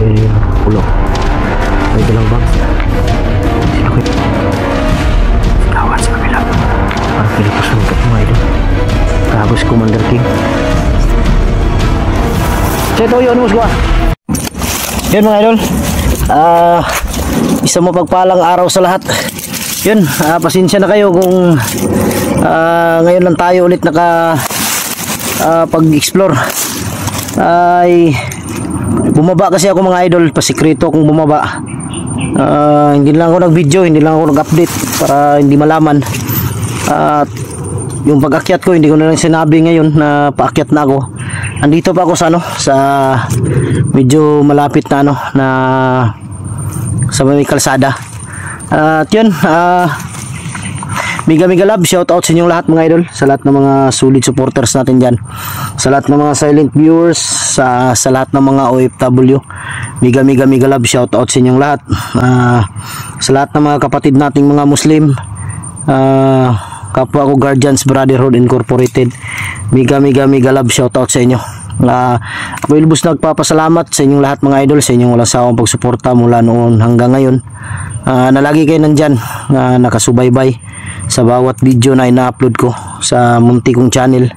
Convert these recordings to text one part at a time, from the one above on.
Ulo. May dalang bag. Sino ko yun? Kawan sa kabila. Ang Pilipos ng mga idol. Tapos Commander King. So ito yun, musgo ah. Yun mga idol. Isang mapagpalang araw sa lahat. Yun, pasensya na kayo kung ngayon lang tayo ulit pag-explore. Ay bumaba kasi ako mga idol, pasikreto kung bumaba. Hindi lang ako nag-video, hindi lang ako nag-update para hindi malaman. At yung pag-akyat ko, hindi ko na lang sinabi ngayon na paakyat na ako. Andito pa ako sa medyo malapit na sa may kalsada. At yun, mega love, shout out sa inyong lahat mga idol, sa lahat ng mga solid supporters natin dyan, sa lahat ng mga silent viewers, sa lahat ng mga OFW. Mega love, shout out sa inyong lahat. Sa lahat ng mga kapatid nating mga Muslim, kapwa ko Guardians Brotherhood Incorporated, mega love, shout out sa inyo. Ako ilubos nagpapasalamat sa inyong lahat mga idol, sa inyong walang sawang pagsuporta mula noon hanggang ngayon. Na lagi kayo nandyan, nakasubaybay sa bawat video na ina-upload ko sa munti kong channel.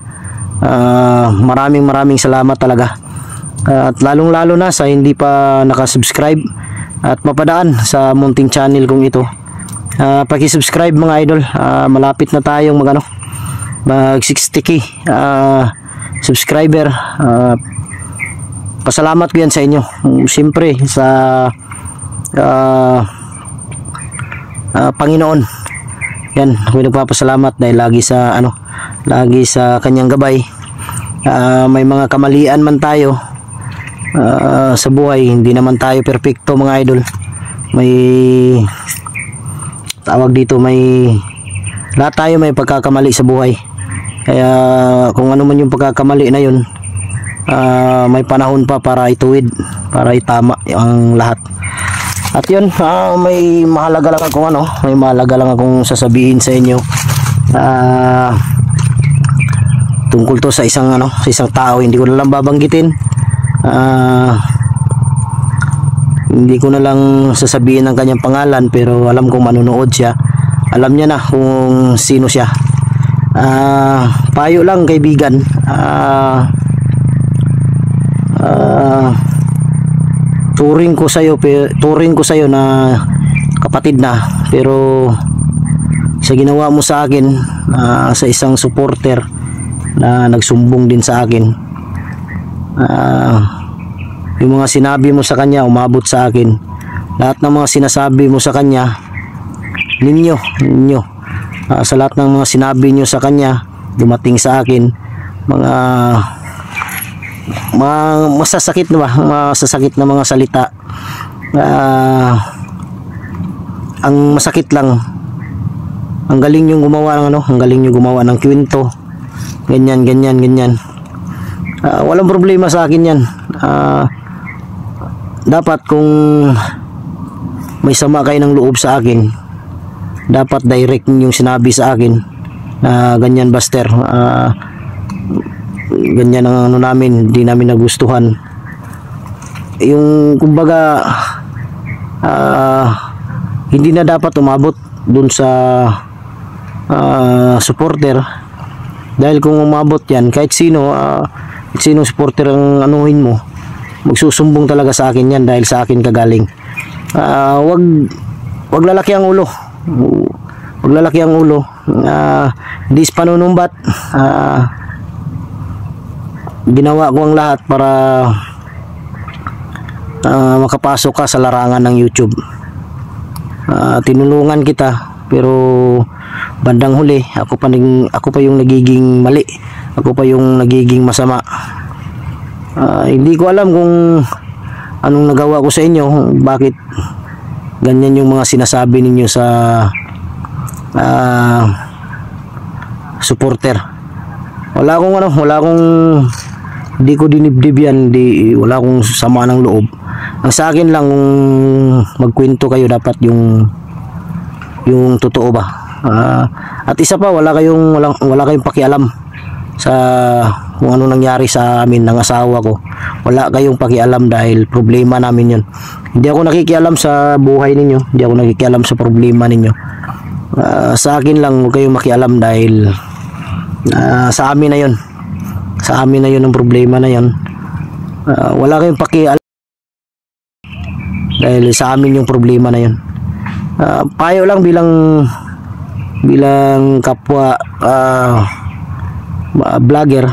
Maraming salamat talaga. At lalong lalo na sa hindi pa nakasubscribe at mapadaan sa munting channel kong ito, paki-subscribe mga idol. Malapit na tayong mag 60k subscriber. Pasalamat ko yan sa inyo. Siyempre sa Panginoon. Yan, ako nagpapasalamat dahil lagi sa kanyang gabay. May mga kamalian man tayo sa buhay, hindi naman tayo perfecto mga idol. May tawag dito, lahat tayo may pagkakamali sa buhay. Kaya kung ano man yung pagkakamali na yun, may panahon pa para ituwid, para itama ang lahat. At yun, may mahalaga lang akong sasabihin sa inyo. Tungkol to sa isang tao, hindi ko na lang babanggitin. Hindi ko na lang sasabihin ang kanyang pangalan, pero alam kong manunood siya. Alam niya na kung sino siya. Payo lang kaibigan, turing ko sa'yo na kapatid na, pero sa ginawa mo sa akin, sa isang supporter na nagsumbong din sa akin, yung mga sinabi mo sa kanya umabot sa akin. Lahat ng mga sinasabi mo sa kanya, ninyo sa lahat ng mga sinabi nyo sa kanya, dumating sa akin mga masasakit na mga salita. Ang masakit lang, ang galing yung gumawa ng kwento, ganyan. Walang problema sa akin yan. Dapat kung may sama kayo ng loob sa akin, dapat direct yung sinabi sa akin na ganyan Buster, ganyan ang namin, hindi namin nagustuhan. Yung kumbaga, hindi na dapat umabot dun sa supporter, dahil kung umabot yan, kahit sino supporter ang anuhin mo, magsusumbong talaga sa akin yan, dahil sa akin kagaling. Wag lalaki ang ulo. Dis panunumbat. Ginawa ko ang lahat para makapasok ka sa larangan ng YouTube. Tinulungan kita, pero bandang huli ako pa yung nagiging mali, ako pa yung nagiging masama. Hindi ko alam kung anong nagawa ko sa inyo, bakit ganyan yung mga sinasabi ninyo sa supporter. Wala akong hindi ko dinibdib yan, wala akong sama ng loob. Ang sa akin lang, kung magkwento kayo, dapat yung totoo ba. At isa pa, wala kayong pakialam sa kung ano nangyari sa amin ng asawa ko. Wala kayong pakialam dahil problema namin yun. Hindi ako nakikialam sa buhay ninyo, hindi ako nakikialam sa problema ninyo. Sa akin lang, huwag kayong makialam dahil sa amin na yun. Sa amin na yun ang problema na yun. Wala kayong pakialam dahil sa amin yung problema na yun. Payo lang bilang kapwa vlogger,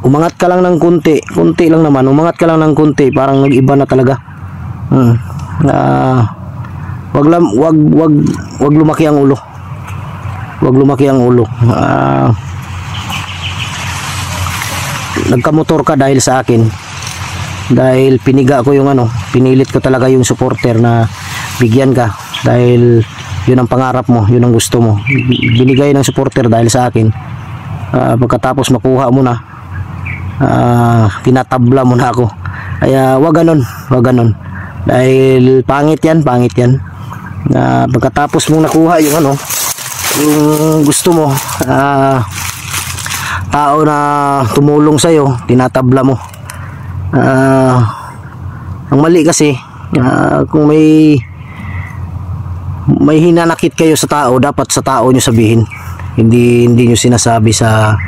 umangat ka lang ng konti lang naman, umangat ka lang ng konti, parang nag-iba na talaga. Wag lumaki ang ulo. Wag lumaki ang ulo. Nagkamotor ka dahil sa akin. Dahil piniga ko yung pinilit ko talaga yung supporter na bigyan ka dahil yun ang pangarap mo, yun ang gusto mo. Binigay ng supporter dahil sa akin. Pagkatapos makuha mo na, tinatabla mo na ako. Kaya wag ganon. Dahil pangit yan. Pagkatapos mong nakuha yung yung gusto mo, tao na tumulong sa'yo, tinatabla mo. Ang mali kasi, kung may hinanakit kayo sa tao, dapat sa tao nyo sabihin, hindi nyo sinasabi sa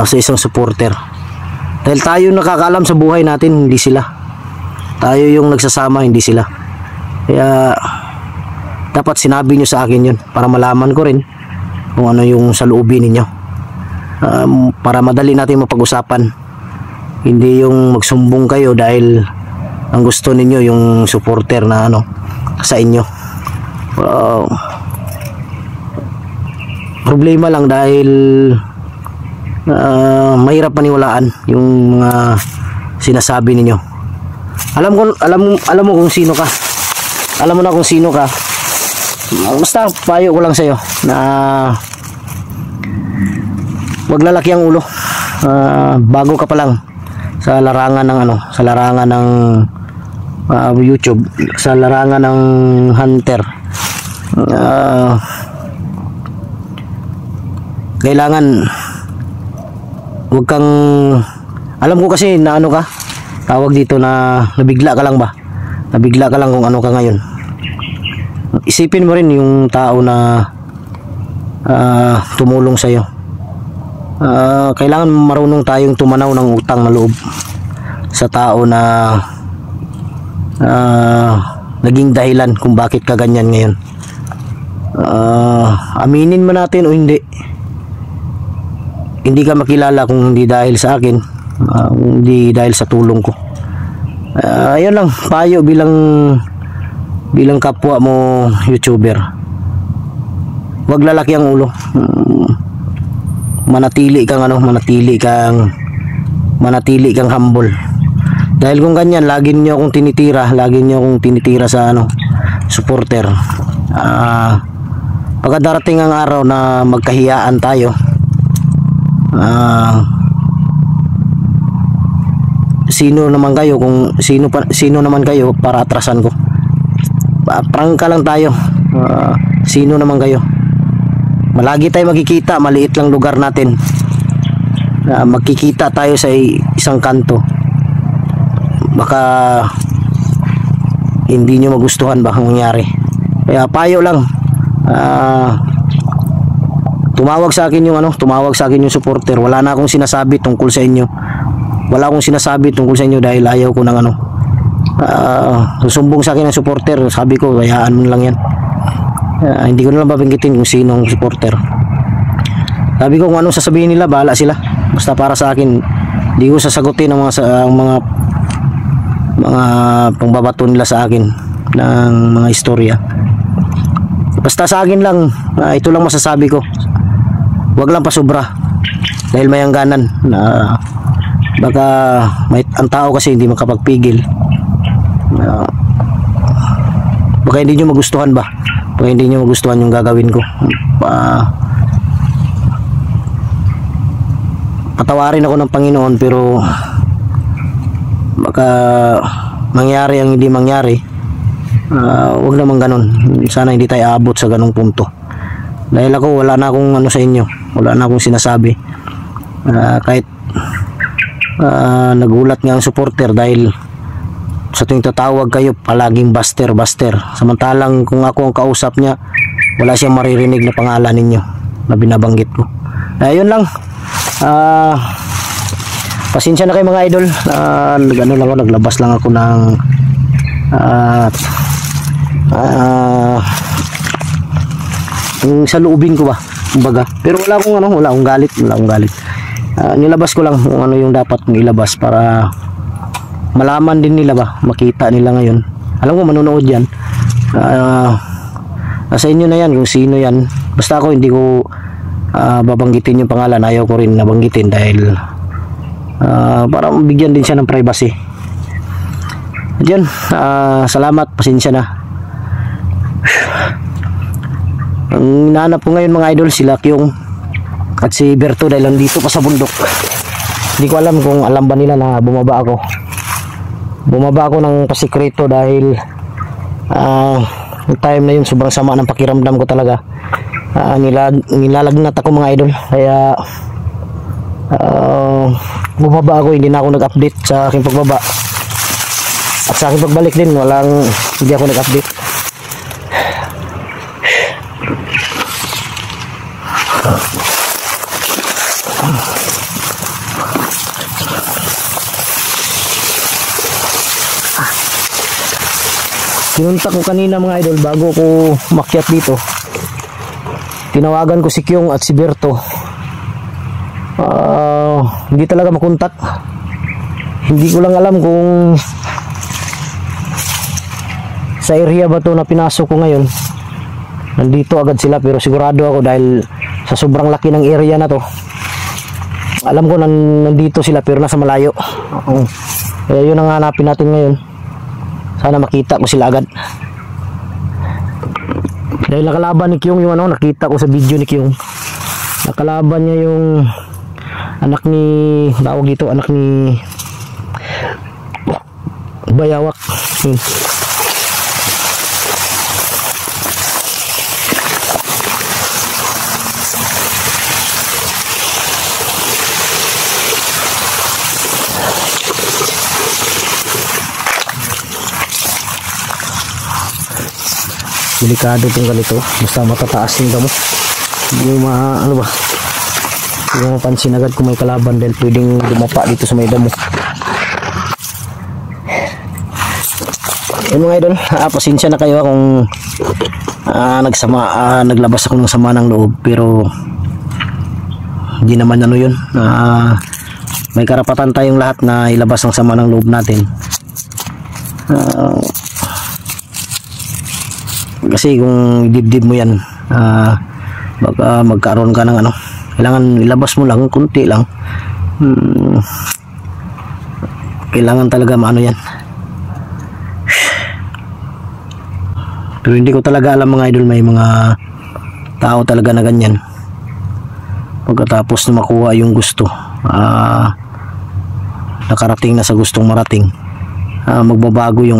isang supporter. Dahil tayo nakakaalam sa buhay natin, hindi sila. Tayo yung nagsasama, hindi sila. Kaya dapat sinabi nyo sa akin yun para malaman ko rin kung ano yung saloobin ninyo. Para madali natin mapag-usapan, hindi yung magsumbong kayo dahil ang gusto ninyo yung supporter na sa inyo. Problema lang dahil mahirap maniwalaan yung mga sinasabi ninyo. Alam mo kung sino ka. Alam mo na kung sino ka. Basta payo ko lang sa'yo na wag lalaki ang ulo. Bago ka pa lang sa larangan ng YouTube, sa larangan ng hunter, kailangan wag kang, alam ko kasi na ka tawag dito, na nabigla ka lang ba, nabigla ka lang kung ano ka ngayon. Isipin mo rin yung tao na tumulong sa'yo. Kailangan marunong tayong tumanaw ng utang na loob sa tao na naging dahilan kung bakit ka ganyan ngayon. Aminin mo natin o hindi ka makilala kung hindi dahil sa akin, hindi dahil sa tulong ko. Ayun lang, payo bilang kapwa mo YouTuber. Wag lalaki ang ulo. Manatili kang humble. Dahil kung ganyan, lagi niyo akong tinitira sa supporter. Pagka darating ang araw na magkahiyaan tayo, sino naman kayo para atrasan ko? Prangka lang tayo. Sino naman kayo? Malagi tayo magkikita, maliit lang lugar natin. Magkikita tayo sa isang kanto. Baka hindi nyo magustuhan ba ang nangyari. Kaya payo lang, tumawag sa akin yung supporter. Wala na akong sinasabi tungkol sa inyo. Dahil ayaw ko ng susumbong sa akin ng supporter. Sabi ko, hayaan mo lang yan. Hindi ko na lang babanggitin kung sinong supporter. Sabi ko, kung anong sasabihin nila, bahala sila. Basta para sa akin, hindi ko sasagutin ang mga pangbabato nila sa akin ng mga istorya. Basta sa akin lang, ito lang masasabi ko. Huwag lang pasobra dahil may hangganan. Baka ang tao kasi hindi makapagpigil. Baka hindi nyo magustuhan ba? Baka hindi nyo magustuhan yung gagawin ko. Patawarin ako ng Panginoon, pero baka mangyari ang hindi mangyari. Huwag naman ganun. Sana hindi tayo aabot sa ganung punto. Dahil ako wala na akong ano sa inyo, wala na akong sinasabi. Kahit nagulat nga ang supporter dahil sa tuwing tatawag kayo palaging Buster, Buster. Samantalang kung ako ang kausap niya, wala siyang maririnig na pangalan ninyo na binabanggit ko. Ayun lang. Pasensya na kayo mga idol. Ano lang ako, naglabas lang ako ng yung sa loobin ko ba, kumbaga. Pero wala akong galit, nilabas ko lang kung ano yung dapat kong ilabas para malaman din nila ba, makita nila ngayon. Alam ko manonood yan. Nasa inyo na yan kung sino yan. Basta ako hindi ko babanggitin yung pangalan. Ayaw ko rin nabanggitin dahil para bigyan din siya ng privacy. At yun, salamat, pasensya na. Ang hinahanap ko ngayon mga idol, sila Kyung at si Berto dahil nandito pa sa bundok. Hindi ko alam kung alam ba nila na bumaba ako ng pasikreto dahil time na yun sobrang sama ng pakiramdam ko talaga. Nilalagnat ako mga idol, kaya bumaba ako, hindi na ako nag-update sa aking pagbaba at sa aking pagbalik din, hindi ako nag-update. Sinunta ko kanina mga idol bago ko makyat dito. Tinawagan ko si Kyung at si Berto. Hindi talaga makontak. Hindi ko lang alam kung sa area ba to na pinasok ko ngayon. Nandito agad sila, pero sigurado ako dahil sa sobrang laki ng area na to. Alam ko nandito sila pero nasa malayo. Kaya yun ang hanapin natin ngayon. Sana makita ko sila agad. Dahil nakalaban ni Kyung yung nakita ko sa video ni Kyung. Nakalaban niya yung anak ni Bayawak. Delikado itong ganito, basta matataas yung damo. Hindi hindi mo mapansin agad kung may kalaban dahil pwedeng dumapa dito sa may damo. Yun mga idol, pasensya na kayo kung naglabas ako ng sama ng loob, pero hindi naman yun. May karapatan tayong lahat na ilabas ang sama ng loob natin. Kasi kung dibdib mo yan, baka magkaroon ka ng kailangan ilabas mo lang, kunti lang. Kailangan talaga yan. Pero hindi ko talaga alam mga idol, may mga tao talaga na ganyan. Pagkatapos na makuha yung gusto, nakarating na sa gustong marating, magbabago yung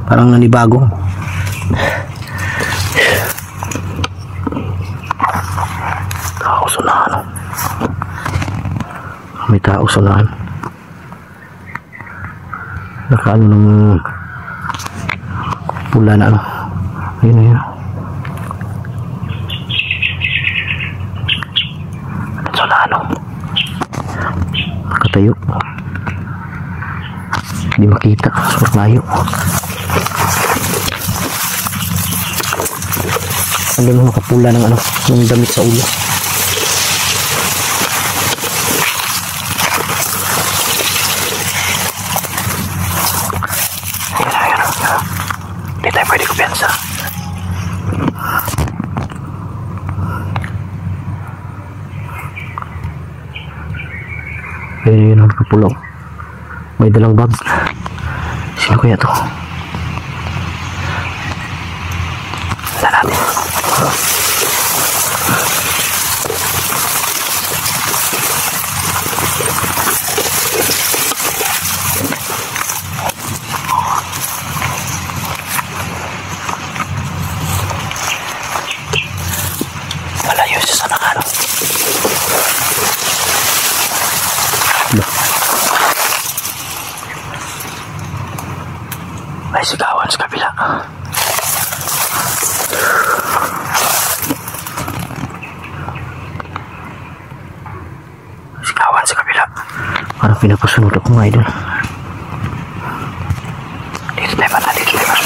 parang nanibago. May tao sa unahan. Nakaano ng pula na ayun. Sa unahan nakatayo, hindi makita sa layo. Andun nakapula ng ng damit sa ulo. Hindi tayo pwede kupensa. Ayun ang kapulaw. May dalang bag. Sino kaya to? Wala natin. May sigawan sa kabila. Sigawan sa kabila. Parang pinapasunod ako mga idol. Dito tayo pala, dito tayo.